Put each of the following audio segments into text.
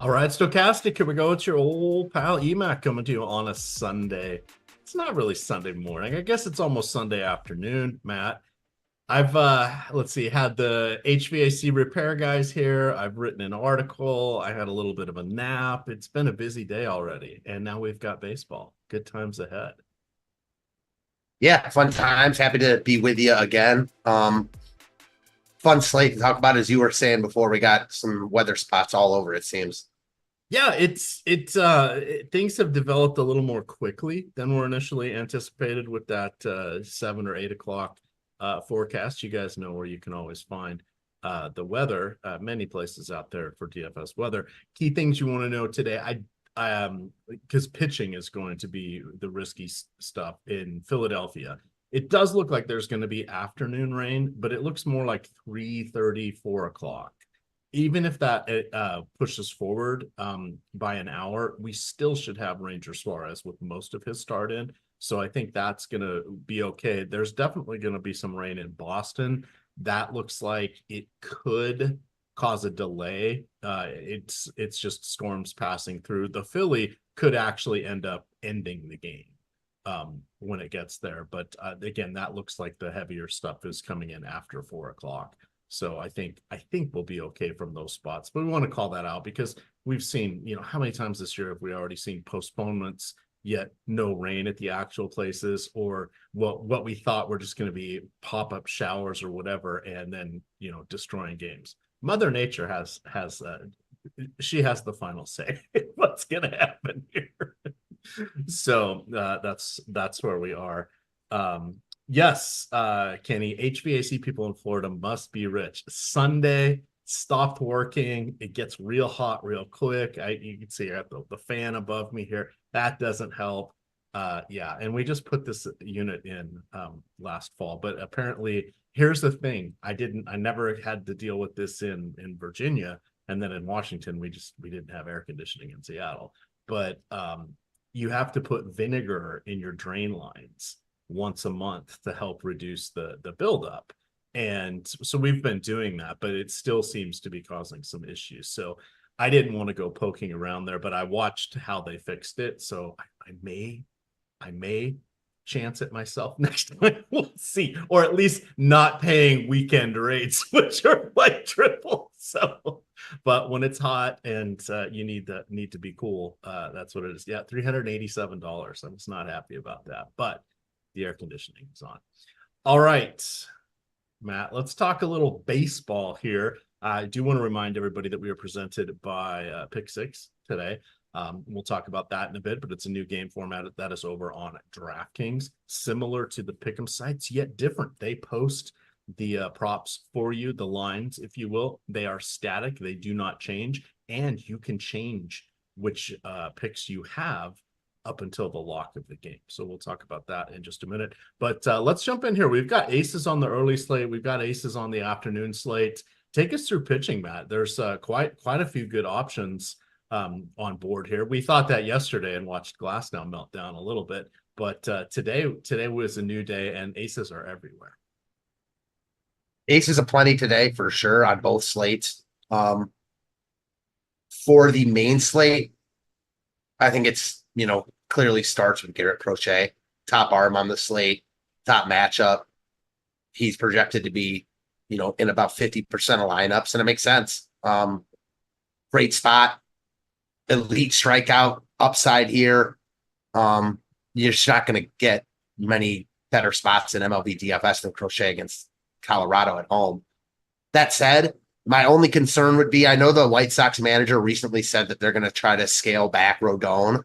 All right, Stochastic, here we go. It's your old pal EMac coming to you on a Sunday. It's not really Sunday morning. I guess it's almost Sunday afternoon, Matt. I've let's see, had the HVAC repair guys here. I've written an article. I had a little bit of a nap. It's been a busy day already, and now we've got baseball. Good times ahead. Yeah, fun times. Happy to be with you again. Fun slate to talk about, as you were saying before. We got some weather spots all over, it seems. Yeah, things have developed a little more quickly than were initially anticipated with that 7 or 8 o'clock forecast. You guys know where you can always find the weather, many places out there for DFS weather. Key things you want to know today, because pitching is going to be the risky stuff in Philadelphia. It does look like there's going to be afternoon rain, but it looks more like 3:30, 4 o'clock. Even if that pushes forward by an hour, we still should have Ranger Suarez with most of his start in. So I think that's going to be okay. There's definitely going to be some rain in Boston. That looks like it could cause a delay. It's just storms passing through. The Philly could actually end up ending the game when it gets there. But again, that looks like the heavier stuff is coming in after 4 o'clock. So I think we'll be okay from those spots. But we want to call that out because we've seen, how many times this year have we already seen postponements, yet no rain at the actual places, or what we thought were just going to be pop-up showers or whatever, and then, destroying games. Mother Nature has she has the final say what's going to happen here. So that's where we are. Yes, Kenny, HVAC people in Florida must be rich. Sunday stopped working. It gets real hot real quick. You can see I have the fan above me here. That doesn't help. Yeah, and we just put this unit in last fall, but apparently here's the thing. I never had to deal with this in Virginia, and then in Washington we didn't have air conditioning in Seattle. But you have to put vinegar in your drain lines once a month to help reduce the buildup. And so we've been doing that, but it still seems to be causing some issues. So I didn't want to go poking around there, but I watched how they fixed it. So I may chance it myself next time. We'll see. Or at least not paying weekend rates, which are like triple. So, but when it's hot and you need to be cool, that's what it is. Yeah, $387. I'm just not happy about that. But the air conditioning is on. All right, Matt, let's talk a little baseball here. I do want to remind everybody that we are presented by Pick Six today. We'll talk about that in a bit, but it's a new game format that is over on DraftKings, similar to the Pick'em sites, yet different. They post the props for you, the lines, if you will. They are static. They do not change, and you can change which picks you have up until the lock of the game. So we'll talk about that in just a minute. But let's jump in here. We've got aces on the early slate. We've got aces on the afternoon slate. Take us through pitching, Matt. There's quite a few good options on board here. We thought that yesterday and watched Glasnow melt down a little bit. But today was a new day, and aces are everywhere. Aces aplenty today for sure on both slates. For the main slate, I think it's, clearly starts with Garrett Crochet, top arm on the slate, top matchup. He's projected to be, in about 50% of lineups, and it makes sense. Great spot, elite strikeout upside here. You're just not going to get many better spots in MLB DFS than Crochet against Colorado at home. That said, my only concern would be, I know the White Sox manager recently said that they're going to try to scale back Rodon.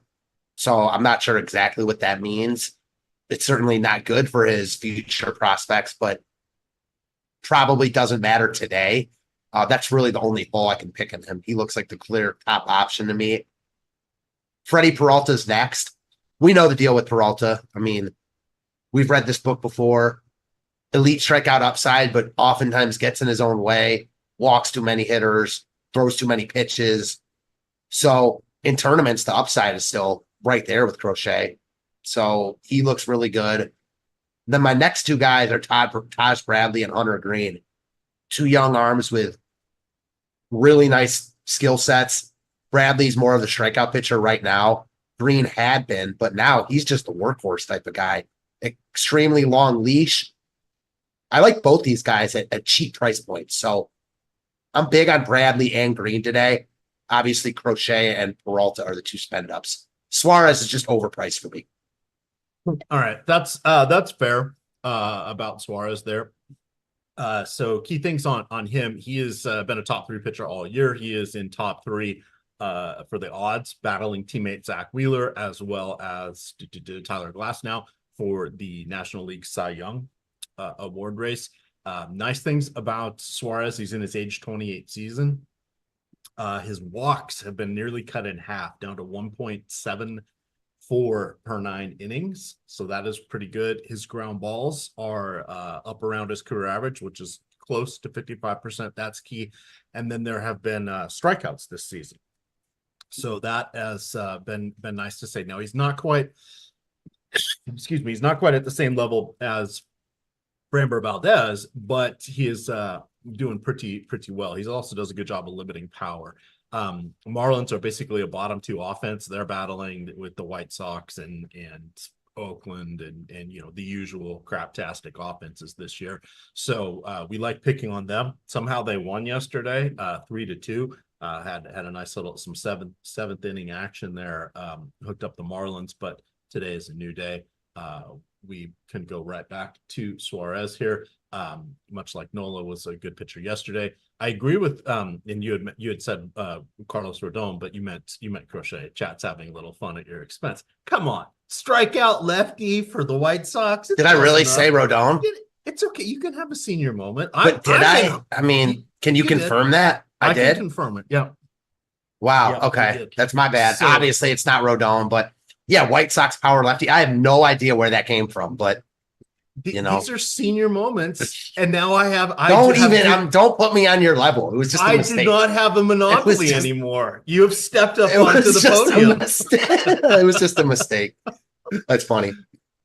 So I'm not sure exactly what that means. It's certainly not good for his future prospects, but probably doesn't matter today. That's really the only hole I can pick in him. He looks like the clear top option to me. Freddie Peralta's next. We know the deal with Peralta. I mean, we've read this book before. Elite strikeout upside, but oftentimes gets in his own way, walks too many hitters, throws too many pitches. So in tournaments, the upside is still right there with Crochet. So he looks really good. Then my next two guys are Taj Bradley and Hunter Green. Two young arms with really nice skill sets. Bradley's more of the strikeout pitcher right now. Green had been, but now he's just a workhorse type of guy. Extremely long leash. I like both these guys at cheap price points. So I'm big on Bradley and Green today. Obviously, Crochet and Peralta are the two spend ups. Suarez is just overpriced for me. All right, that's fair about Suarez there. So key things on him. He has been a top 3 pitcher all year. He is in top 3 for the odds, battling teammate Zach Wheeler as well as Tyler Glasnow for the National League Cy Young award race. Nice things about Suarez, he's in his age 28 season. His walks have been nearly cut in half, down to 1.74 per 9 innings. So that is pretty good. His ground balls are up around his career average, which is close to 55%. That's key. And then there have been strikeouts this season. So that has been nice to say. Now he's not quite, excuse me, he's not quite at the same level as Framber Valdez, but he is doing pretty well. He also does a good job of limiting power. Marlins are basically a bottom 2 offense. They're battling with the White Sox and Oakland and the usual craptastic offenses this year. So we like picking on them. Somehow they won yesterday, 3-2. Had a nice little seventh inning action there. Hooked up the Marlins, but today is a new day. We can go right back to Suarez here. Much like Nola was a good pitcher yesterday. I agree with and you had said Carlos Rodon, but you meant Crochet. Chat's having a little fun at your expense. Come on, strikeout lefty for the White Sox. Did I really say Rodon? It's okay. You can have a senior moment. But did I? I mean, can you confirm that? I did can confirm it. Yeah. Wow. Yeah, okay, that's my bad. So, obviously, it's not Rodon, but yeah, White Sox power lefty. I have no idea where that came from, but these are senior moments, and now don't put me on your level. It was just a mistake. I do not have a monopoly anymore. You have stepped up onto the podium. It was just a mistake. That's funny.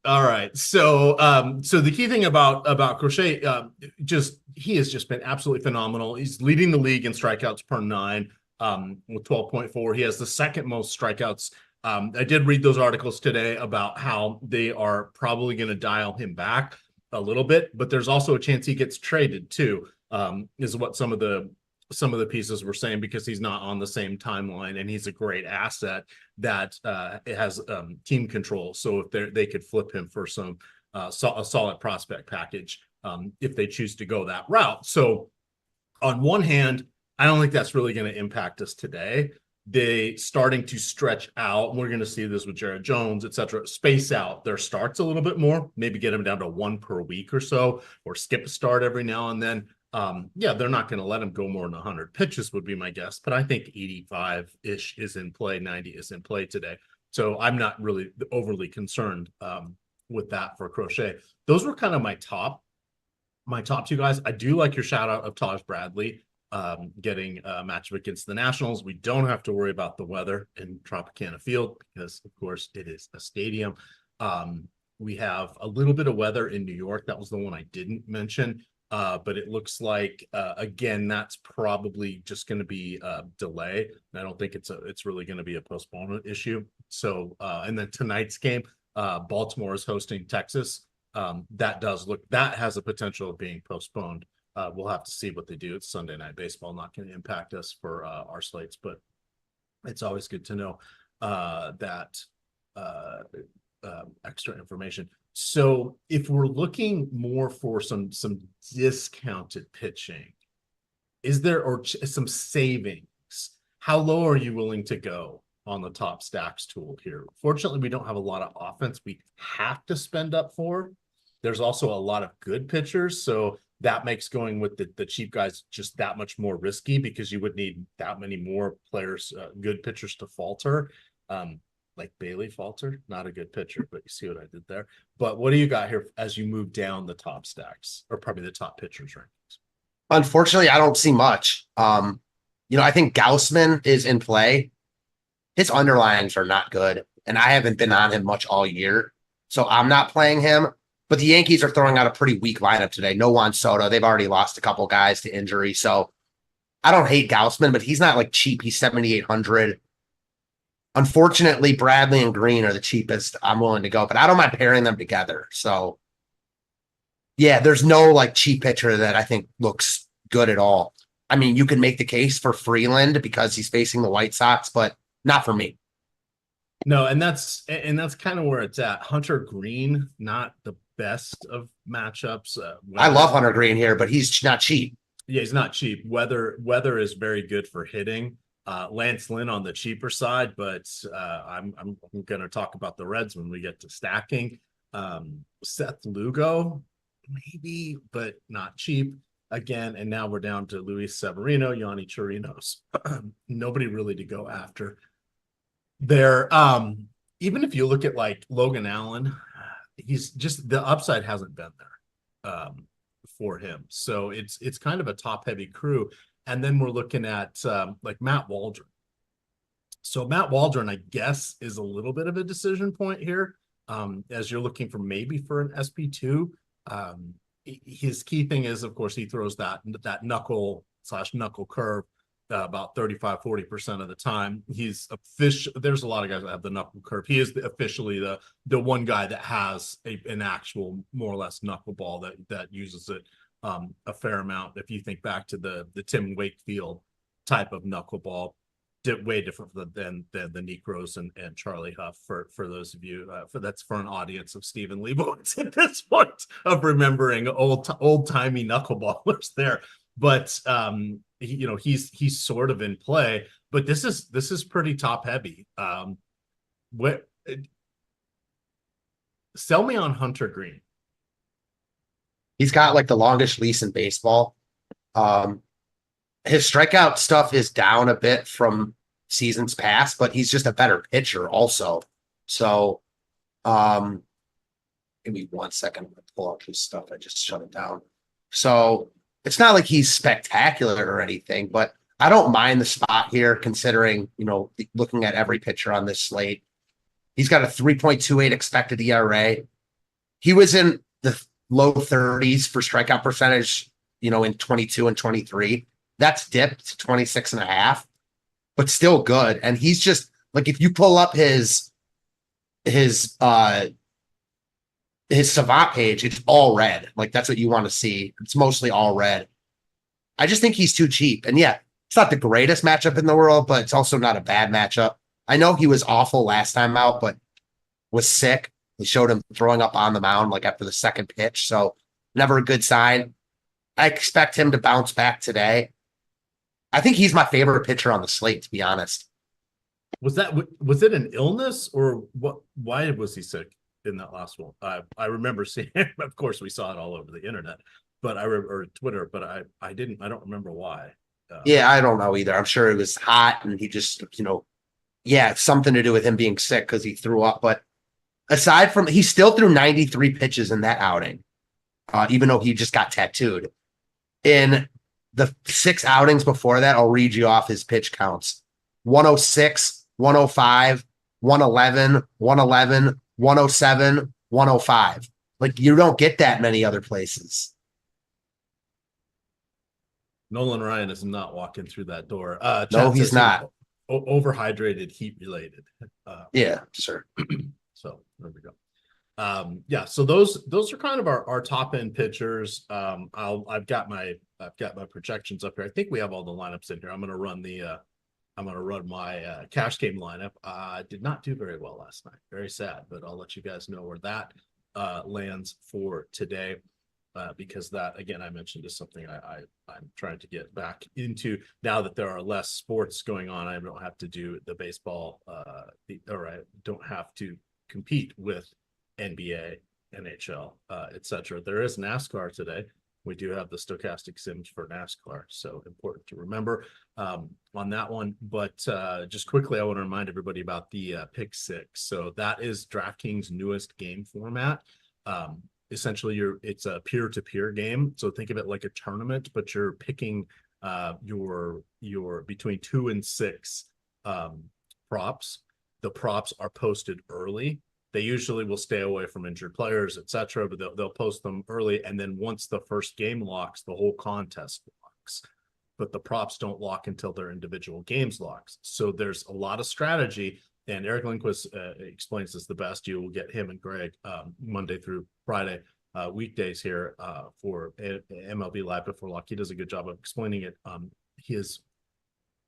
All right. So the key thing about Crochet, he has just been absolutely phenomenal. He's leading the league in strikeouts per 9 with 12.4. He has the second most strikeouts. I did read those articles today about how they are probably going to dial him back a little bit, but there's also a chance he gets traded too, is what some of the pieces were saying, because he's not on the same timeline and he's a great asset that it has team control. So if they could flip him for some a solid prospect package if they choose to go that route. So on one hand, I don't think that's really going to impact us today. They starting to stretch out. We're going to see this with Jared Jones, et cetera, space out their starts a little bit more, maybe get them down to 1 per week or so, or skip a start every now and then. They're not going to let him go more than 100 pitches would be my guess, but I think 85-ish is in play, 90 is in play today. So I'm not really overly concerned with that for Crochet. Those were kind of my top 2 guys. I do like your shout out of Taj Bradley. Getting a matchup against the Nationals. We don't have to worry about the weather in Tropicana Field because, of course, it is a stadium. We have a little bit of weather in New York. That was the one I didn't mention, but it looks like, again, that's probably just going to be a delay. And I don't think it's really going to be a postponement issue. So, and then tonight's game, Baltimore is hosting Texas. That has a potential of being postponed. We'll have to see what they do. It's Sunday Night Baseball, not going to impact us for our slates, but it's always good to know that extra information. So if we're looking more for some discounted pitching, is there some savings? How low are you willing to go on the top stacks tool here? Fortunately, we don't have a lot of offense we have to spend up for. There's also a lot of good pitchers, so that makes going with the cheap guys just that much more risky, because you would need that many more players, good pitchers to falter. Like Bailey faltered, not a good pitcher, but you see what I did there. But what do you got here as you move down the top stacks, or probably the top pitchers rankings? Unfortunately, I don't see much. I think Gaussman is in play. His underlines are not good, and I haven't been on him much all year, so I'm not playing him. But the Yankees are throwing out a pretty weak lineup today. No Juan Soto. They've already lost a couple guys to injury. So I don't hate Gaussman, but he's not like cheap. He's 7,800. Unfortunately, Bradley and Green are the cheapest I'm willing to go, but I don't mind pairing them together. So yeah, there's no like cheap pitcher that I think looks good at all. I mean, you can make the case for Freeland because he's facing the White Sox, but not for me. No, and that's kind of where it's at. Hunter Green, not the best of matchups. I love Hunter Green here, but he's not cheap. Yeah, he's not cheap. Weather is very good for hitting. Lance Lynn on the cheaper side, but I'm going to talk about the Reds when we get to stacking. Seth Lugo, maybe, but not cheap again. And now we're down to Luis Severino, Yanni Chirinos. Nobody really to go after there. Even if you look at like Logan Allen, he's just the upside hasn't been there for him. So it's kind of a top heavy crew. And then we're looking at like Matt Waldron. So Matt Waldron, I guess, is a little bit of a decision point here as you're looking for maybe for an SP2. His key thing is, of course, he throws that knuckle curve about 35-40% of the time. He's there's a lot of guys that have the knuckle curve. He is officially the one guy that has an actual more or less knuckleball that uses it a fair amount. If you think back to the Tim Wakefield type of knuckleball, way different than the Necros and Charlie Huff for those of you that's for an audience of Stephen Leibowitz at this point of remembering old-timey knuckleballers there. But he's sort of in play, but this is pretty top heavy. Sell me on Hunter Green. He's got like the longest leash in baseball. His strikeout stuff is down a bit from seasons past, but he's just a better pitcher also. So give me 1 second. I'm gonna pull up his stuff. I just shut it down. So it's not like he's spectacular or anything, but I don't mind the spot here considering, looking at every pitcher on this slate. He's got a 3.28 expected ERA. He was in the low 30s for strikeout percentage, in 22 and 23. That's dipped to 26.5, but still good. And he's just like, if you pull up his Savant page, it's all red. Like that's what you want to see. It's mostly all red. I just think he's too cheap. And yeah, it's not the greatest matchup in the world, but it's also not a bad matchup. I know he was awful last time out, but was sick. They showed him throwing up on the mound like after the second pitch. So never a good sign. I expect him to bounce back today. I think he's my favorite pitcher on the slate, to be honest. Was it an illness or what? Why was he sick in that last one? I remember seeing it. Of course, we saw it all over the internet, but or Twitter, but I don't remember why. Yeah, I don't know either. I'm sure it was hot and he just, it's something to do with him being sick because he threw up. But aside from, he still threw 93 pitches in that outing, even though he just got tattooed. In the 6 outings before that, I'll read you off his pitch counts: 106, 105, 111, 111, 107, 105. Like, you don't get that many other places. Nolan Ryan is not walking through that door. No, he's not. Overhydrated, heat related. Yeah, sure. So there we go. So those are kind of our top end pitchers. I've got my projections up here. I think we have all the lineups in here. I'm gonna run my cash game lineup. Did not do very well last night. Very sad, but I'll let you guys know where that lands for today. Because that, again, I mentioned is something I'm trying to get back into now that there are less sports going on. I don't have to do the baseball, or I don't have to compete with NBA, NHL, etc. There is NASCAR today. We do have the stochastic sims for NASCAR, so important to remember on that one. But just quickly, I want to remind everybody about the Pick Six. So that is DraftKings' newest game format. Essentially, it's a peer-to-peer game. So think of it like a tournament, but you're picking your between 2 and 6 props. The props are posted early. They usually will stay away from injured players, etc., but they'll post them early. And then once the first game locks, the whole contest locks. but the props don't lock until their individual games locks. So there's a lot of strategy. And Eric Lindquist explains this the best. You will get him and Greg Monday through Friday weekdays here for MLB Live Before Lock. He does a good job of explaining it. He is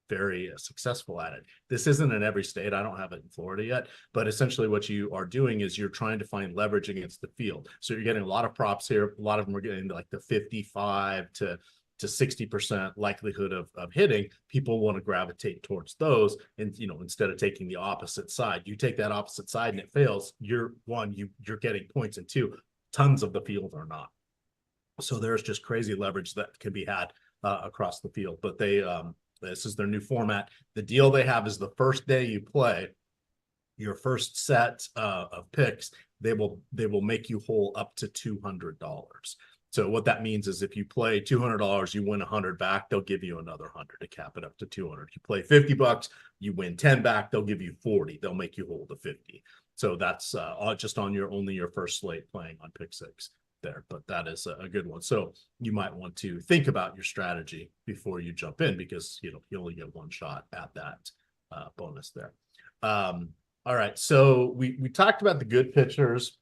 very successful at it. This isn't in every state. I don't have it in Florida yet, but essentially what you are doing is you're trying to find leverage against the field. So you're getting a lot of props here. A lot of them are getting like the 55 to 60% likelihood of hitting. People want to gravitate towards those. And, instead of taking the opposite side, you take that opposite side and it fails. You're getting points, and two, tons of the field are not. So there's just crazy leverage that can be had across the field. But this is their new format. The deal they have is the first day you play your first set of picks, they will make you whole up to $200. So what that means is if you play $200, you win 100 back, they'll give you another 100 to cap it up to 200. You play $50, you win 10 back, they'll give you 40. They'll make you whole to 50. So that's just on only your first slate playing on pick six there, but that is a good one. So you might want to think about your strategy before you jump in, because you only get one shot at that bonus there. All right, so we talked about the good pitchers.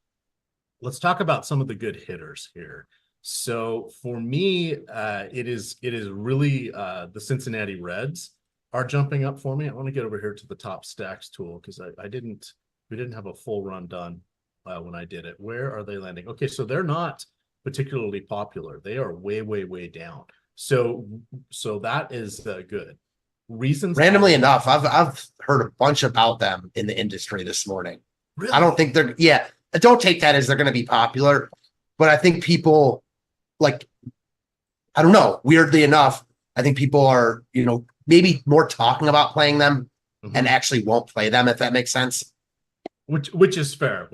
Let's talk about some of the good hitters here. So for me, it is really the Cincinnati Reds are jumping up for me. I want to get over here to the top stacks tool because we didn't have a full run done when I did it. Where are they landing? Okay, so they're not particularly popular. They are way, way, way down. So that is good. Reasons randomly enough, I've heard a bunch about them in the industry this morning. Really? I don't think I don't take that as they're going to be popular, but I think people I don't know, weirdly enough, I think people are, maybe more talking about playing them and actually won't play them, if that makes sense. Which is fair.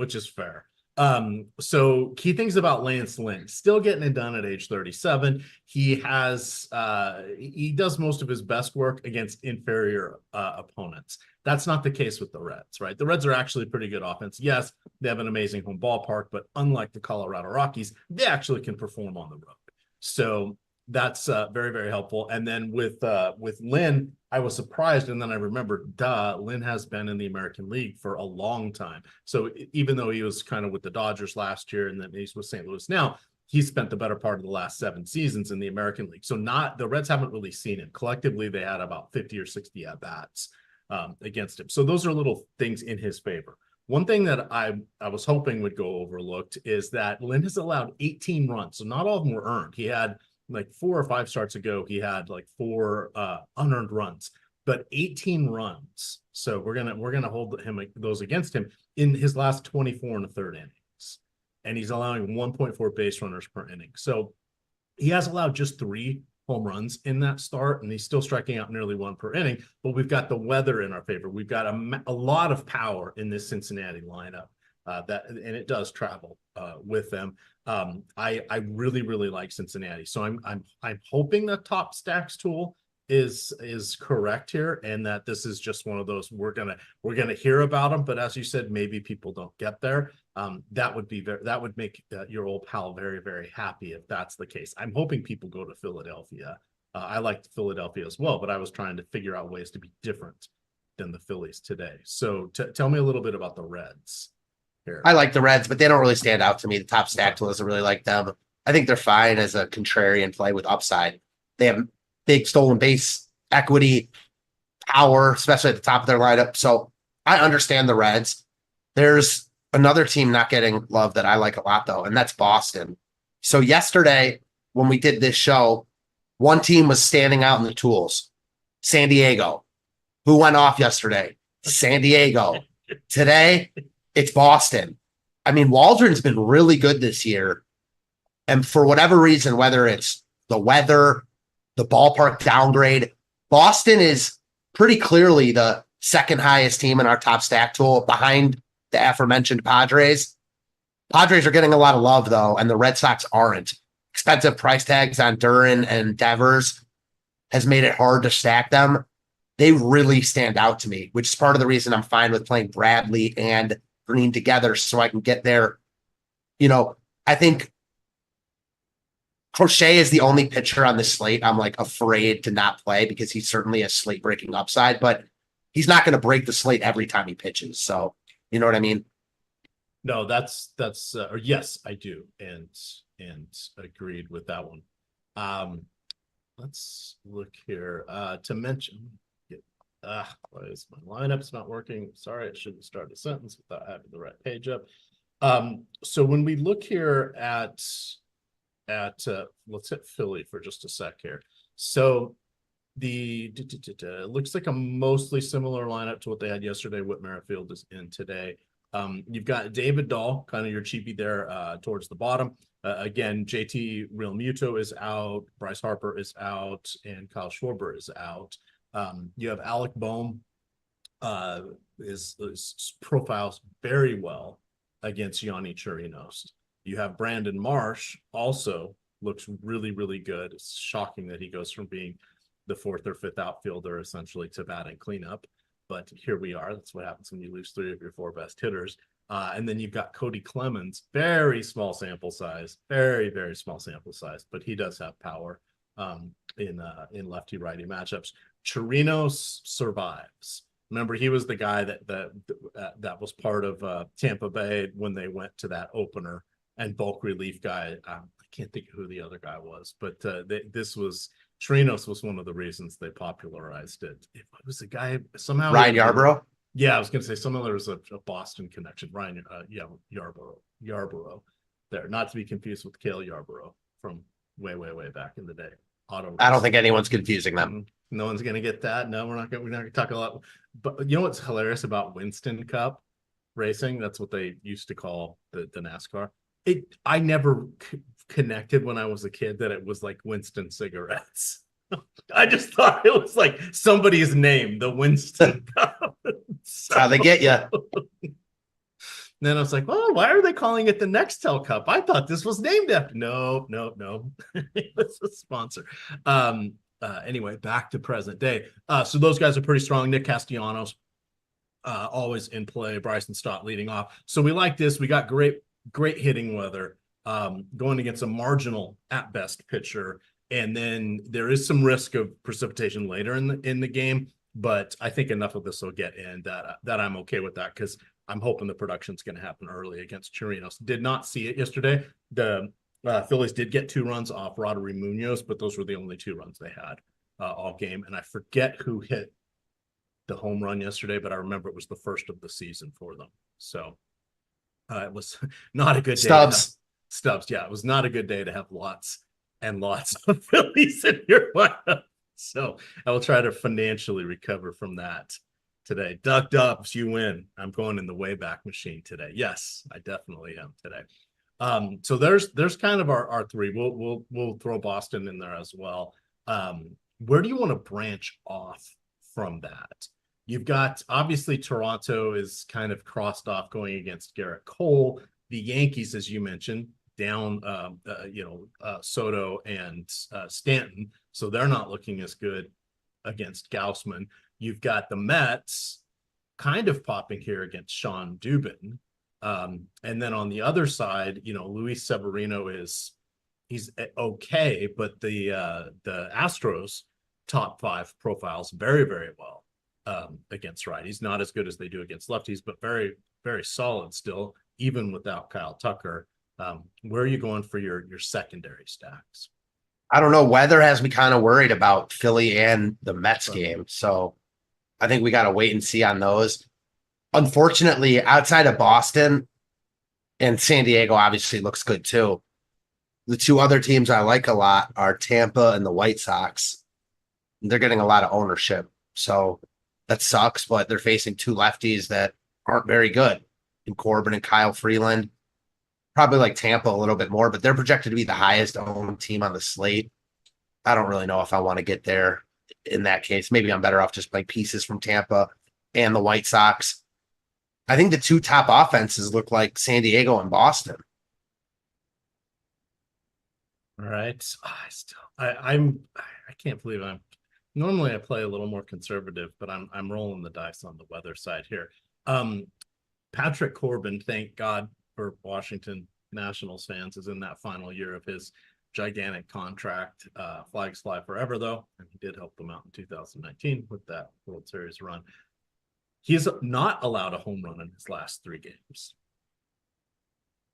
So key things about Lance Lynn, still getting it done at age 37. He does most of his best work against inferior opponents. That's not the case with the Reds, right? The Reds are actually pretty good offense. Yes, they have an amazing home ballpark, but unlike the Colorado Rockies, they actually can perform on the road. So that's very, very helpful. And then with Lynn, I was surprised, and then I remembered, Lynn has been in the American League for a long time. So even though he was kind of with the Dodgers last year and then he's with St. Louis now, he spent the better part of the last 7 seasons in the American League. So the Reds haven't really seen him. Collectively, they had about 50 or 60 at-bats against him. So those are little things in his favor. One thing that I was hoping would go overlooked is that Lynn has allowed 18 runs. So not all of them were earned. He had like 4 or 5 starts ago, he had like 4 unearned runs, but 18 runs. So we're gonna hold those against him in his last 24 and a third innings, and he's allowing 1.4 base runners per inning. So he has allowed just 3 home runs in that start, and he's still striking out nearly 1 per inning. But we've got the weather in our favor. We've got a lot of power in this Cincinnati lineup. And it does travel with them. I really, really like Cincinnati. So I'm hoping the top stacks tool is correct here, and that this is just one of those we're gonna hear about them. But as you said, maybe people don't get there. That would make your old pal very, very happy if that's the case. I'm hoping people go to Philadelphia. I liked Philadelphia as well, but I was trying to figure out ways to be different than the Phillies today. So tell me a little bit about the Reds here. I like the Reds, but they don't really stand out to me. The top stack tool doesn't really like them. I think they're fine as a contrarian play with upside. They have big stolen base equity, power, especially at the top of their lineup. So I understand the Reds. There's another team not getting love that I like a lot, though, and that's Boston. So yesterday, when we did this show, one team was standing out in the tools. San Diego. Who went off yesterday? San Diego. Today, it's Boston. I mean, Waldron's been really good this year. And for whatever reason, whether it's the weather, the ballpark downgrade, Boston is pretty clearly the second highest team in our top stack tool behind the aforementioned Padres. Padres are getting a lot of love, though, and the Red Sox aren't. Expensive price tags on Duran and Devers has made it hard to stack them. They really stand out to me, which is part of the reason I'm fine with playing Bradley and Green together so I can get there. I think Crochet is the only pitcher on the slate I'm like afraid to not play because he's certainly a slate breaking upside, but he's not going to break the slate every time he pitches. So, you know what I mean? No, that's or yes, I do, and agreed with that one. Let's look here. To mention, why is my lineup's not working? Sorry, I shouldn't start a sentence without having the right page up. So when we look here at let's hit Philly for just a sec here. So looks like a mostly similar lineup to what they had yesterday. Whit Merrifield is in today. You've got David Dahl, kind of your cheapie there towards the bottom. Again, JT Realmuto is out, Bryce Harper is out, and Kyle Schwarber is out. You have Alec Bohm is profiles very well against Yanni Chirinos. You have Brandon Marsh also looks really, really good. It's shocking that he goes from being the fourth or fifth outfielder essentially to batting cleanup. But here we are. That's what happens when you lose three of your four best hitters. And then you've got Cody Clemens, very small sample size, very, very small sample size, but he does have power in lefty righty matchups. Chirinos survives. Remember, he was the guy that was part of Tampa Bay when they went to that opener and bulk relief guy. I can't think of who the other guy was, but Chirinos was one of the reasons they popularized it. It was a guy somehow. Ryan Yarbrough. Yeah, I was going to say somehow there was a Boston connection. Ryan, Yarbrough there, not to be confused with Cale Yarborough from way back in the day. I don't think anyone's confusing them. No one's going to get that. No, we're not going to talk a lot. But you know what's hilarious about Winston Cup racing? That's what they used to call the NASCAR. I never connected when I was a kid that it was like Winston cigarettes. I just thought it was like somebody's name, the Winston Cup. So, how they get you. Then I was like, oh, why are they calling it the Nextel Cup? I thought this was named after. No. It's a sponsor. Anyway, back to present day. So those guys are pretty strong. Nick Castellanos, always in play. Bryson Stott leading off. So we like this. We got great hitting weather going against a marginal at best pitcher. And then there is some risk of precipitation later in the game, but I think enough of this will get in that I'm okay with that because I'm hoping the production's going to happen early against Chirinos. Did not see it yesterday. The Phillies did get 2 runs off Roddery Munoz, but those were the only 2 runs they had all game. And I forget who hit the home run yesterday, but I remember it was the first of the season for them. So it was not a good day. Stubbs, yeah, it was not a good day to have lots and lots of Phillies in your lineup. So I will try to financially recover from that today. Duck Dubs, you win. I'm going in the Wayback Machine today. Yes, I definitely am today. So there's kind of our 3. We'll throw Boston in there as well. Where do you want to branch off from that? You've got obviously Toronto is kind of crossed off going against Garrett Cole. The Yankees, as you mentioned, down Soto and Stanton, so they're not looking as good against Gausman. You've got the Mets kind of popping here against Sean Dubin, and then on the other side, Luis Severino he's okay, but the Astros top 5 profiles very, very well against righties. Not as good as they do against lefties, but very, very solid still, even without Kyle Tucker. Where are you going for your secondary stacks? I don't know. Weather has me kind of worried about Philly and the Mets game. So I think we got to wait and see on those. Unfortunately, outside of Boston and San Diego obviously looks good too. The 2 other teams I like a lot are Tampa and the White Sox. They're getting a lot of ownership. So that sucks, but they're facing 2 lefties that aren't very good in Corbin and Kyle Freeland. Probably like Tampa a little bit more, but they're projected to be the highest owned team on the slate. I don't really know if I want to get there in that case. Maybe I'm better off just playing pieces from Tampa and the White Sox. I think the 2 top offenses look like San Diego and Boston. All right. I can't believe normally I play a little more conservative, but I'm rolling the dice on the weather side here. Patrick Corbin, thank God for Washington Nationals fans, is in that final year of his gigantic contract. Flags fly forever, though, and he did help them out in 2019 with that World Series run. He's not allowed a home run in his last 3 games.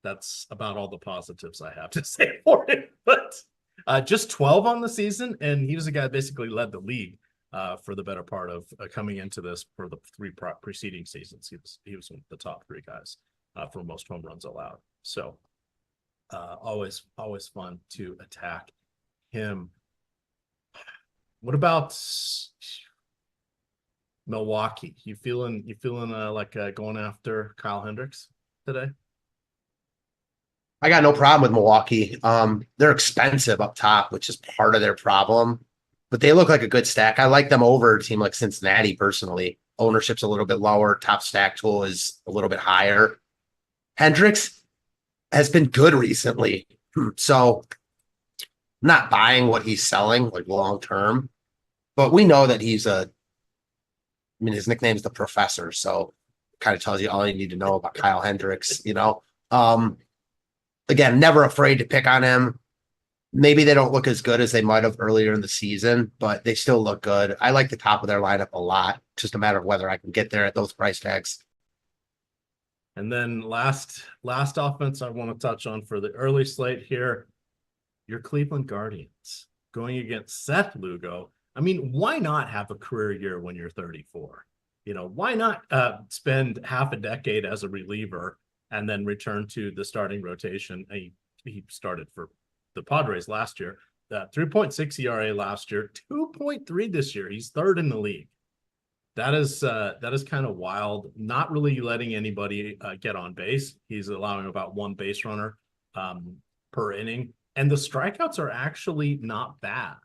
That's about all the positives I have to say for him. But just 12 on the season, and he was a guy that basically led the league for the better part of coming into this for the 3 preceding seasons. He was one of the top 3 guys for most home runs allowed. So always fun to attack him. What about Milwaukee? You feeling like going after Kyle Hendricks today? I got no problem with Milwaukee. They're expensive up top, which is part of their problem, but they look like a good stack. I like them over a team like Cincinnati personally. Ownership's a little bit lower. Top stack tool is a little bit higher. Hendricks has been good recently. So I'm not buying what he's selling like long term, but we know that his nickname is the Professor. So kind of tells you all you need to know about Kyle Hendricks, Again, never afraid to pick on him. Maybe they don't look as good as they might have earlier in the season, but they still look good. I like the top of their lineup a lot. Just a matter of whether I can get there at those price tags. And then last offense I want to touch on for the early slate here, your Cleveland Guardians going against Seth Lugo. I mean, why not have a career year when you're 34? Why not spend half a decade as a reliever and then return to the starting rotation? He started for the Padres last year. 3.6 ERA last year, 2.3 this year. He's 3rd in the league. That is kind of wild. Not really letting anybody get on base. He's allowing about 1 base runner per inning. And the strikeouts are actually not bad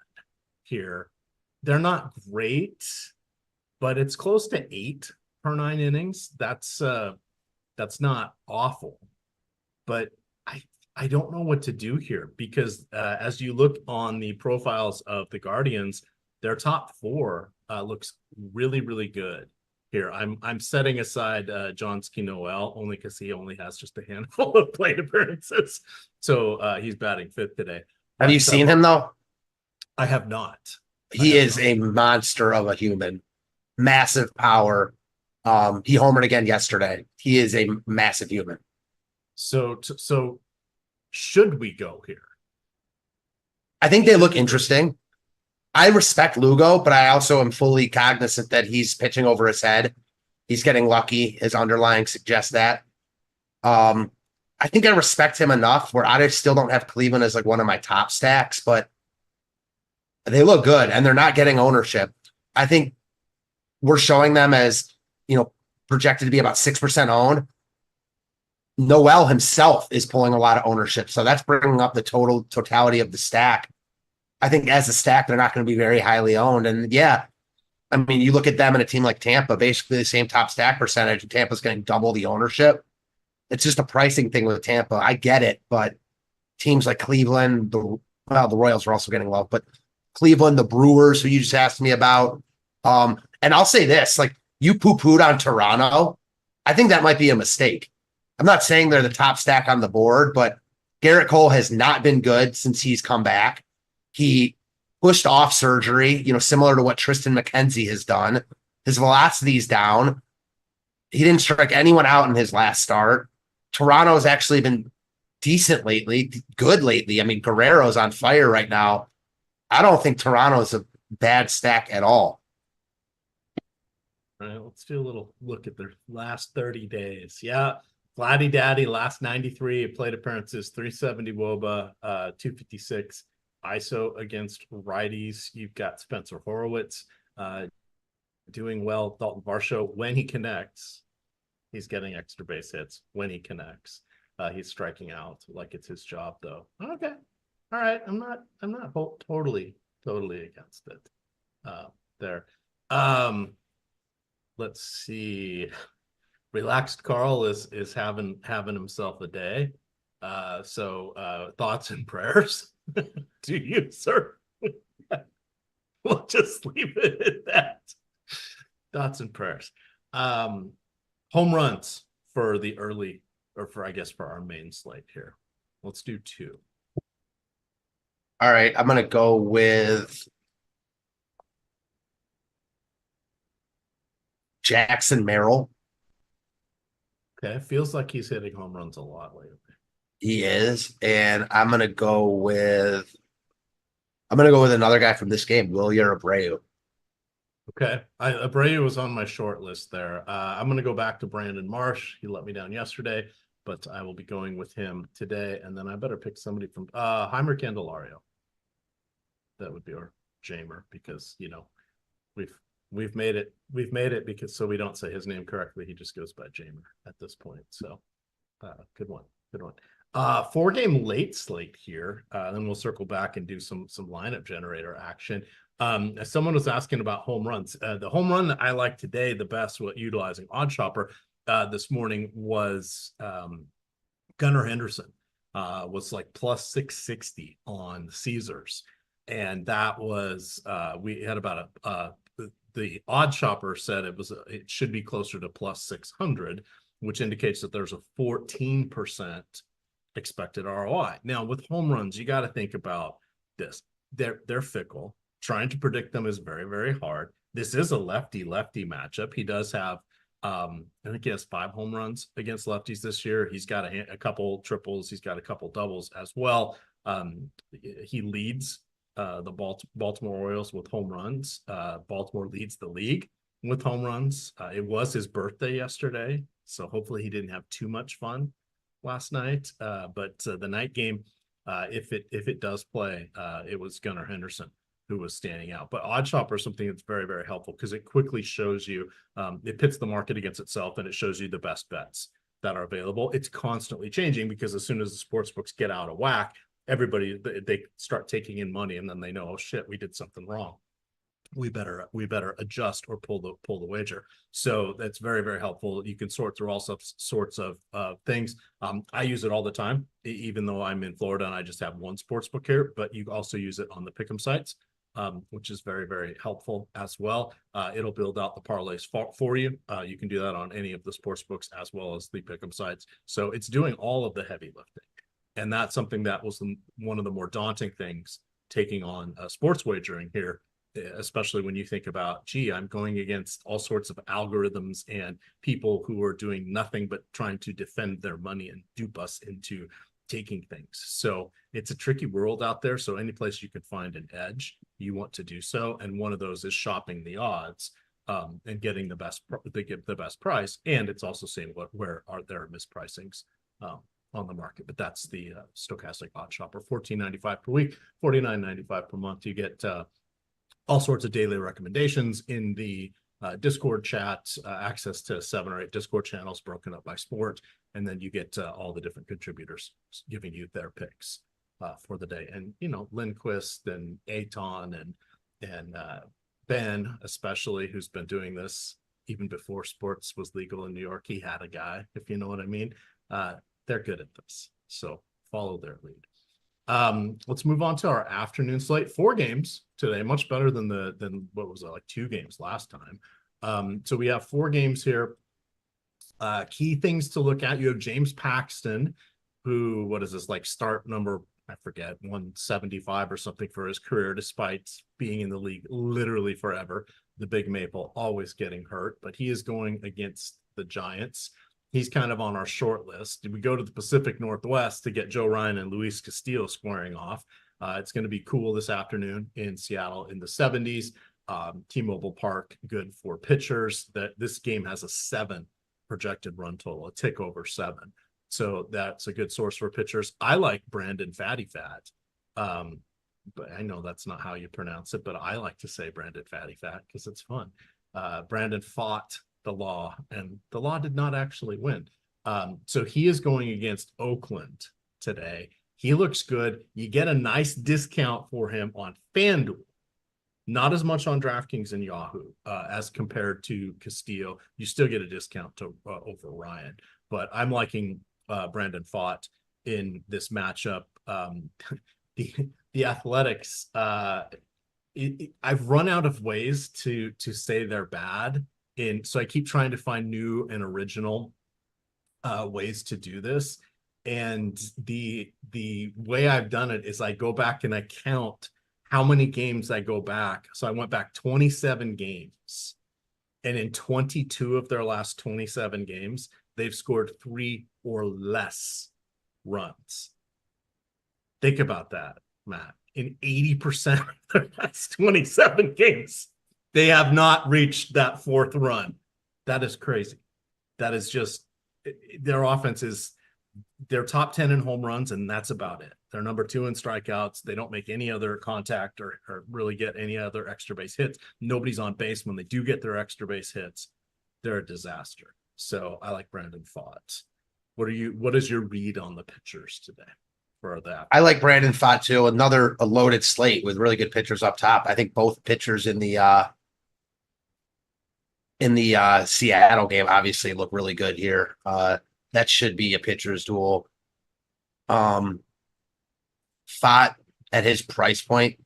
here. They're not great, but it's close to 8 per 9 innings. That's not awful, but I don't know what to do here because as you look on the profiles of the Guardians, their top 4 looks really, really good here. I'm setting aside Johnsky Noel only because he only has just a handful of plate appearances, so he's batting 5th today. Have you seen him though? I have not. He is a monster of a human, massive power. He homered again yesterday. He is a massive human. So should we go here? I think they look interesting. I respect Lugo, but I also am fully cognizant that he's pitching over his head. He's getting lucky. His underlying suggests that. I think I respect him enough where I still don't have Cleveland as like one of my top stacks, but they look good and they're not getting ownership. I think we're showing them as, projected to be about 6% owned. Noel himself is pulling a lot of ownership. So that's bringing up the totality of the stack. I think as a stack, they're not going to be very highly owned. And yeah, I mean, you look at them in a team like Tampa, basically the same top stack percentage, and Tampa's getting double the ownership. It's just a pricing thing with Tampa. I get it, but teams like Cleveland, the Royals are also getting low, but Cleveland, the Brewers, who you just asked me about. And I'll say this, like you poo-pooed on Toronto. I think that might be a mistake. I'm not saying they're the top stack on the board, but Garrett Cole has not been good since he's come back. He pushed off surgery, similar to what Tristan McKenzie has done. His velocity is down. He didn't strike anyone out in his last start. Toronto has actually been decent lately, good lately. I mean, Guerrero's on fire right now. I don't think Toronto is a bad stack at all. All right, let's do a little look at their last 30 days. Yeah, Vladdy Daddy, last 93 plate appearances, 370 WOBA, 256 ISO against righties. You've got Spencer Horowitz doing well. Dalton Varsho, when he connects, he's getting extra base hits. When he connects, he's striking out like it's his job, though. Okay, all right. I'm not totally against it. There. Let's see. Relaxed Carl is having himself a day. So thoughts and prayers to you, sir. We'll just leave it at that. Thoughts and prayers. Home runs for the early, or for our main slate here. Let's do 2. All right, I'm gonna go with Jackson Merrill. Okay, feels like he's hitting home runs a lot lately. He is, and I'm gonna go with another guy from this game, Wilyer Abreu. Okay, Abreu was on my short list there. I'm going to go back to Brandon Marsh. He let me down yesterday, but I will be going with him today. And then I better pick somebody from Heimer Candelario. That would be our Jamer, because we've we've made it because so we don't say his name correctly. He just goes by Jamer at this point. So good one. 4-game late slate here. Then we'll circle back and do some lineup generator action. Someone was asking about home runs. The home run that I like today the best, utilizing Odd Shopper this morning, was Gunnar Henderson. Was like plus 660 on Caesars, and that was we had about the Odd Shopper said it should be closer to plus 600, which indicates that there's a 14% expected ROI. Now, with home runs, you got to think about this. They're fickle. Trying to predict them is very, very hard. This is a lefty-lefty matchup. He does have, I think he has 5 home runs against lefties this year. He's got a couple triples. He's got a couple doubles as well. He leads the Baltimore Orioles with home runs. Baltimore leads the league with home runs. It was his birthday yesterday, so hopefully he didn't have too much fun last night. But the night game, if it does play, it was Gunnar Henderson who was standing out. But Odd Shopper is something that's very, very helpful because it quickly shows you, it pits the market against itself, and it shows you the best bets that are available. It's constantly changing because as soon as the sports books get out of whack, everybody, they start taking in money, and then they know, oh shit, we did something wrong. We better adjust or pull the wager. So that's very, very helpful. You can sort through all sorts of things. I use it all the time, even though I'm in Florida and I just have one sports book here, but you also use it on the pick'em sites, which is very, very helpful as well. It'll build out the parlays for you. You can do that on any of the sports books as well as the pick'em sites. So it's doing all of the heavy lifting. And that's something that was one of the more daunting things taking on sports wagering here, especially when you think about, gee, I'm going against all sorts of algorithms and people who are doing nothing but trying to defend their money and dupe us into taking things. So it's a tricky world out there. So any place you can find an edge, you want to do so. And one of those is shopping the odds and getting the best price. And it's also saying where are there mispricings on the market. But that's the stochastic Odd Shopper. $14.95 per week, $49.95 per month. You get all sorts of daily recommendations in the Discord chat, access to 7 or 8 Discord channels broken up by sport, and then you get all the different contributors giving you their picks for the day. And Lindquist and Aton and Ben, especially, who's been doing this even before sports was legal in New York. He had a guy, if you know what I mean. They're good at this, so follow their lead. Let's move on to our afternoon slate. 4 games today, much better than what was it, like 2 games last time. So we have 4 games here. Key things to look at. You have James Paxton, who, what is this, like start number, I forget, 175 or something for his career, despite being in the league literally forever. The Big Maple always getting hurt, but he is going against the Giants. He's kind of on our short list. We go to the Pacific Northwest to get Joe Ryan and Luis Castillo squaring off. It's going to be cool this afternoon in Seattle in the 70s. T-Mobile Park, good for pitchers. This game has a 7 projected run total, a tick over 7. So that's a good source for pitchers. I like Brandon Fatty Fat. But I know that's not how you pronounce it, but I like to say Brandon Fatty Fat because it's fun. Brandon fought the law, and the law did not actually win. So he is going against Oakland today. He looks good. You get a nice discount for him on FanDuel. Not as much on DraftKings and Yahoo as compared to Castillo. You still get a discount over Ryan, but I'm liking Brandon Fott in this matchup. The Athletics, I've run out of ways to say they're bad. So I keep trying to find new and original ways to do this. And the way I've done it is I go back and I count how many games I go back. So I went back 27 games. And in 22 of their last 27 games, they've scored 3 or less runs. Think about that, Matt. In 80% of their last 27 games, they have not reached that 4th run. That is crazy. That is just, their offense is, they're top 10 in home runs, and that's about it. They're number 2 in strikeouts. They don't make any other contact or really get any other extra base hits. Nobody's on base. When they do get their extra base hits, they're a disaster. So I like Brandon Pfaadt. What is your read on the pitchers today for that? I like Brandon Pfaadt too. Another a loaded slate with really good pitchers up top. I think both pitchers in the Seattle game obviously look really good here. That should be a pitcher's duel. Pfaadt at his price point,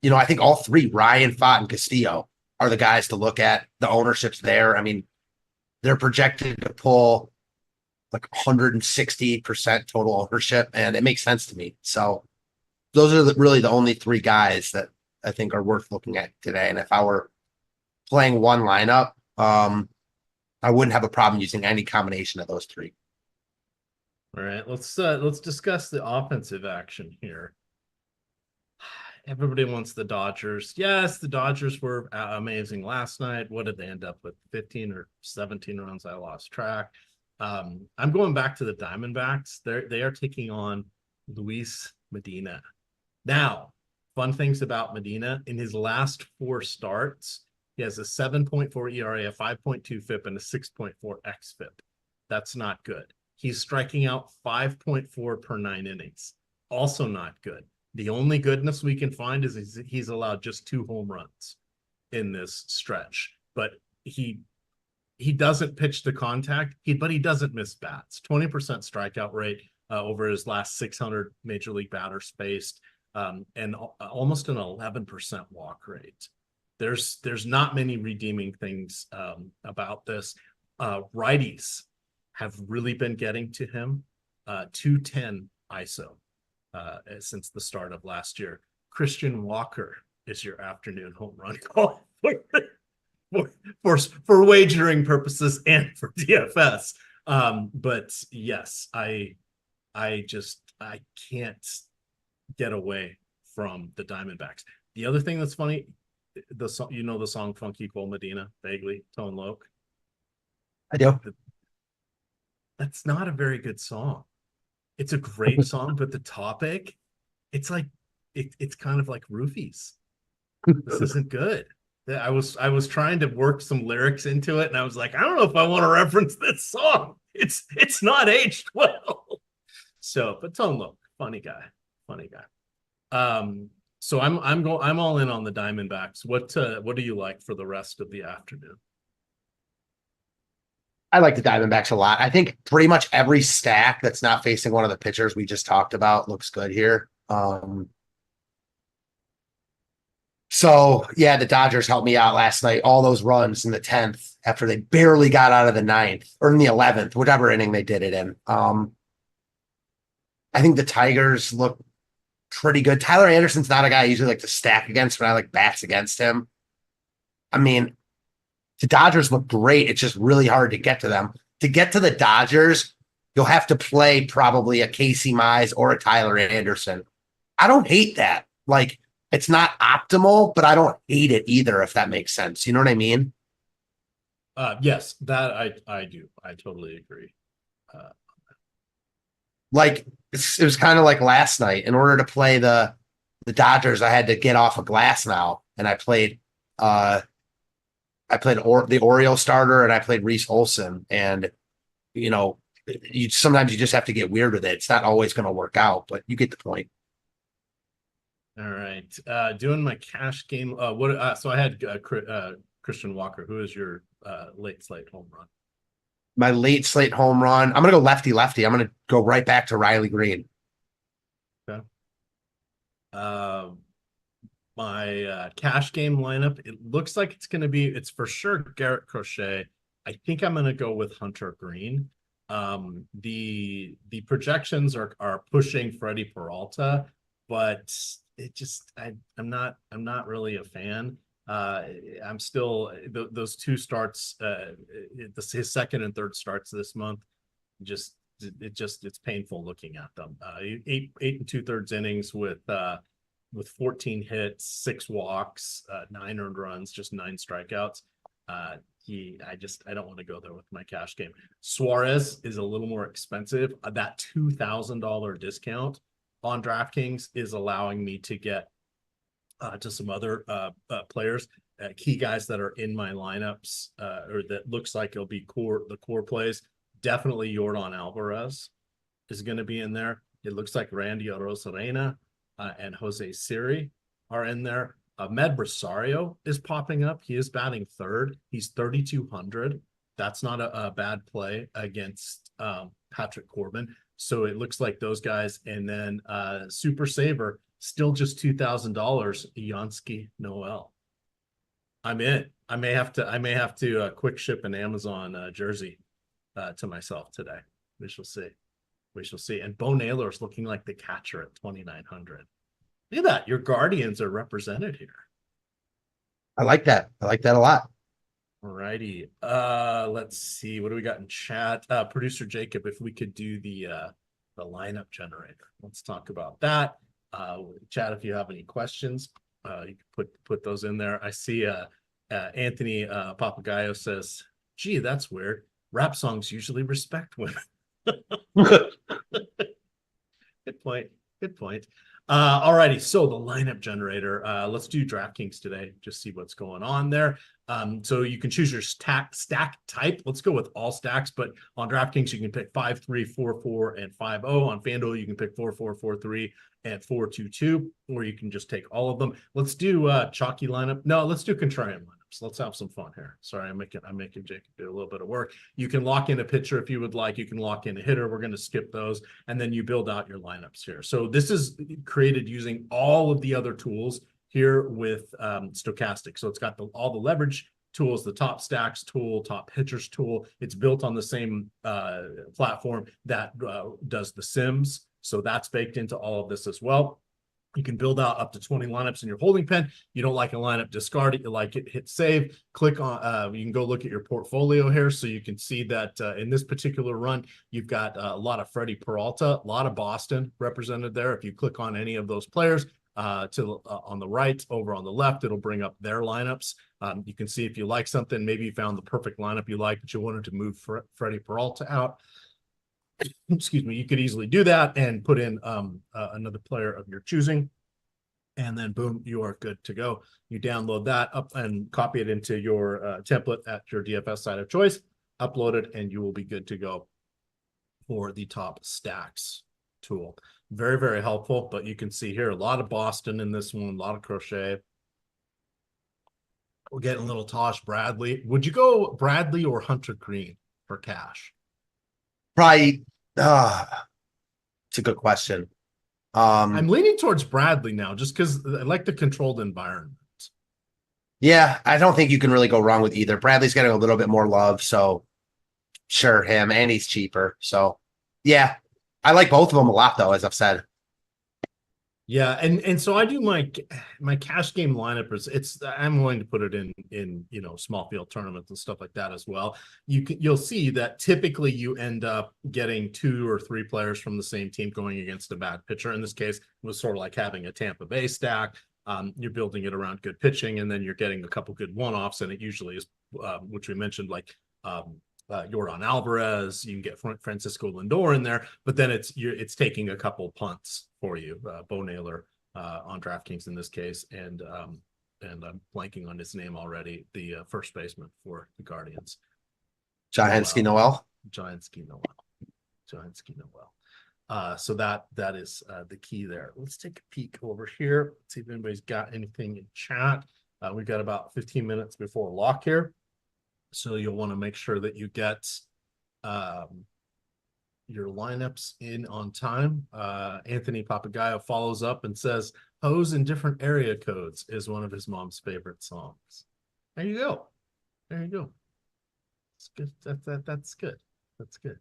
I think all three, Ryan, Pfaadt, and Castillo, are the guys to look at. The ownership's there. I mean, they're projected to pull like 160% total ownership, and it makes sense to me. So those are really the only 3 guys that I think are worth looking at today. And if I were playing one lineup, I wouldn't have a problem using any combination of those 3. All right, let's discuss the offensive action here. Everybody wants the Dodgers. Yes, the Dodgers were amazing last night. What did they end up with? 15 or 17 runs? I lost track. I'm going back to the Diamondbacks. They are taking on Luis Medina. Now, fun things about Medina: in his last 4 starts, he has a 7.4 ERA, a 5.2 FIP, and a 6.4 xFIP. That's not good. He's striking out 5.4 per 9 innings. Also not good. The only goodness we can find is he's allowed just 2 home runs in this stretch. But he doesn't pitch to contact, but he doesn't miss bats. 20% strikeout rate over his last 600 major league batters faced, and almost an 11% walk rate. There's not many redeeming things about this. Righties have really been getting to him. 210 ISO since the start of last year. Christian Walker is your afternoon home run call for wagering purposes and for DFS. But yes, I can't get away from the Diamondbacks. The other thing that's funny, the song Funky Cole Medina, vaguely, Tone Loc. I do. That's not a very good song. It's a great song, but the topic, it's like it's kind of like roofies. This isn't good. I was trying to work some lyrics into it, and I was like, I don't know if I want to reference this song. It's not aged well. So, but Tone Loc, funny guy. So I'm all in on the Diamondbacks. What do you like for the rest of the afternoon? I like the Diamondbacks a lot. I think pretty much every stack that's not facing one of the pitchers we just talked about looks good here. So yeah, the Dodgers helped me out last night. All those runs in the 10th after they barely got out of the 9th or in the 11th, whatever inning they did it in. I think the Tigers look pretty good. Tyler Anderson's not a guy I usually like to stack against, but I like bats against him. I mean, the Dodgers look great. It's just really hard to get to them. To get to the Dodgers, you'll have to play probably a Casey Mize or a Tyler Anderson. I don't hate that. Like, it's not optimal, but I don't hate it either, if that makes sense. You know what I mean? Yes, that I do. I totally agree. Like, it was kind of like last night. In order to play the Dodgers, I had to get off a glass now, and I played the Oreo starter, and I played Reese Olson. And sometimes you just have to get weird with it. It's not always going to work out, but you get the point. All right, doing my cash game. So I had Christian Walker. Who is your late slate home run? My late slate home run, I'm going to go lefty. I'm going to go right back to Riley Green. Okay. My cash game lineup, it looks like it's for sure Garrett Crochet. I think I'm going to go with Hunter Green. The projections are pushing Freddie Peralta, but I'm not really a fan. I'm still those two starts, his second and third starts this month, it's painful looking at them. Eight and 2/3 innings with 14 hits, 6 walks, 9 earned runs, just 9 strikeouts. I don't want to go there with my cash game. Suarez is a little more expensive. That $2,000 discount on DraftKings is allowing me to get to some other players, key guys that are in my lineups, or that looks like it'll be the core plays. Definitely Yordan Alvarez is going to be in there. It looks like Randy Arozarena and Jose Siri are in there. Med Rosario is popping up. He is batting third. He's 3,200. That's not a bad play against Patrick Corbin. So it looks like those guys. And then Super Saver, still just $2,000, Yansky Noel. I'm in. I may have to quick ship an Amazon jersey to myself today. We shall see. We shall see. And Bo Naylor is looking like the catcher at 2,900. Look at that. Your Guardians are represented here. I like that. I like that a lot. All righty. Let's see. What do we got in chat? Producer Jacob, if we could do the lineup generator. Let's talk about that. Chat, if you have any questions, you can put those in there. I see Anthony Papagayo says, gee, that's weird. Rap songs usually respect women. Good point. Good point. All righty. So the lineup generator, let's do DraftKings today. Just see what's going on there. So you can choose your stack type. Let's go with all stacks, but on DraftKings, you can pick 5, 3, 4, 4, and 5, 0. On FanDuel, you can pick 4, 4, 4, 3, and 4, 2, 2, or you can just take all of them. Let's do chalky lineup. No, let's do contrarian lineups. Let's have some fun here. Sorry, I'm making Jacob do a little bit of work. You can lock in a pitcher if you would like. You can lock in a hitter. We're going to skip those, and then you build out your lineups here. So this is created using all of the other tools here with Stochastic. So it's got all the leverage tools, the top stacks tool, top pitchers tool. It's built on the same platform that does the Sims. So that's baked into all of this as well. You can build out up to 20 lineups in your holding pen. You don't like a lineup, discard it. You like it, hit save. Click on, you can go look at your portfolio here. So you can see that in this particular run, you've got a lot of Freddie Peralta, a lot of Boston represented there. If you click on any of those players on the right, over on the left, it'll bring up their lineups. You can see if you like something, maybe you found the perfect lineup you like, but you wanted to move Freddie Peralta out. Excuse me, you could easily do that and put in another player of your choosing, and then boom, you are good to go. You download that up and copy it into your template at your DFS site of choice, upload it, and you will be good to go for the top stacks tool. Very, very helpful, but you can see here a lot of Boston in this one, a lot of Crochet. We're getting a little Tosh Bradley. Would you go Bradley or Hunter Green for cash? Probably, it's a good question. I'm leaning towards Bradley now just because I like the controlled environment. Yeah, I don't think you can really go wrong with either. Bradley's getting a little bit more love, so sure, him, and he's cheaper. So, yeah, I like both of them a lot, though, as I've said. Yeah, and so I do my cash game lineup I'm willing to put it in small field tournaments and stuff like that as well. You'll see that typically you end up getting 2 or 3 players from the same team going against a bad pitcher. In this case, it was sort of like having a Tampa Bay stack. You're building it around good pitching, and then you're getting a couple good one-offs, and it usually is, which we mentioned, like Yordan Alvarez. You can get Francisco Lindor in there, but then it's taking a couple punts for you. Bo Naylor on DraftKings in this case, and I'm blanking on his name already. The first baseman for the Guardians, Giantsky Noel. Giantsky Noel. So that is the key there. Let's take a peek over here. Let's see if anybody's got anything in chat. We've got about 15 minutes before lock here. So you'll want to make sure that you get your lineups in on time. Anthony Papagayo follows up and says, "Hose in different area codes" is one of his mom's favorite songs. There you go. There you go. That's good. That's good. That's good.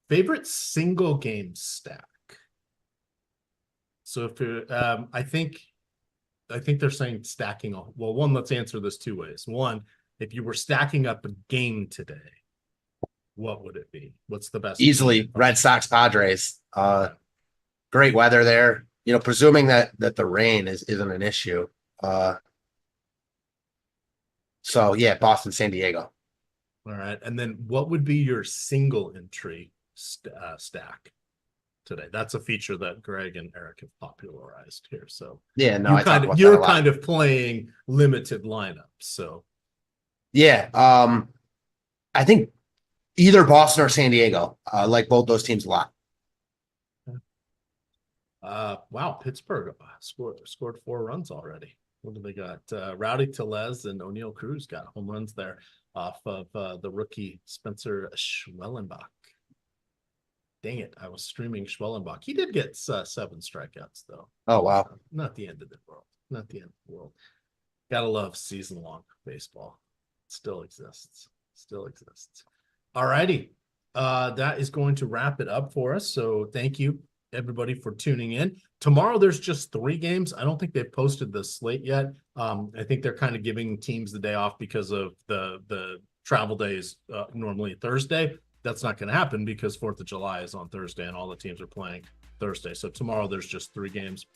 Favorite single game stack. So if I think they're saying stacking. Well, one, let's answer this two ways. One, if you were stacking up a game today, what would it be? What's the best? Easily Red Sox Padres. Great weather there. You know, presuming that the rain isn't an issue. So yeah, Boston, San Diego. All right, and then what would be your single entry stack today? That's a feature that Greg and Eric have popularized here. So yeah, no, you're kind of playing limited lineups. So yeah, I think either Boston or San Diego. I like both those teams a lot. Wow, Pittsburgh scored 4 runs already. What do they got? Rowdy Tellez and O'Neill Cruz got home runs there off of the rookie Spencer Schwellenbach. Dang it, I was streaming Schwellenbach. He did get 7 strikeouts, though. Oh, wow. Not the end of the world. Not the end of the world. Gotta love season-long baseball. Still exists. Still exists. All righty. That is going to wrap it up for us. So thank you, everybody, for tuning in. Tomorrow, there's just 3 games. I don't think they've posted the slate yet. I think they're kind of giving teams the day off because of the travel days, normally Thursday. That's not going to happen because 4th of July is on Thursday and all the teams are playing Thursday. So tomorrow there's just 3 games.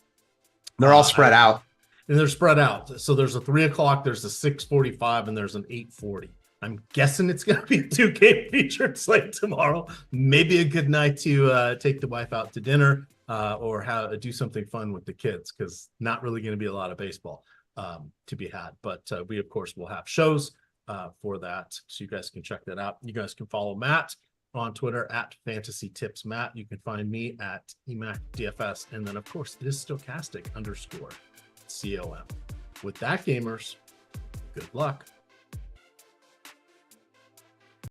They're all spread out. And they're spread out. So there's a 3 o'clock, there's a 6:45, and there's an 8:40. I'm guessing it's going to be a 2-game featured slate tomorrow. Maybe a good night to take the wife out to dinner or do something fun with the kids, because not really going to be a lot of baseball to be had. But we, of course, will have shows for that, so you guys can check that out. You guys can follow Matt on Twitter at Fantasy Tips Matt. You can find me at EMac DFS, and then of course it is stochastic_COM. With that, gamers, good luck.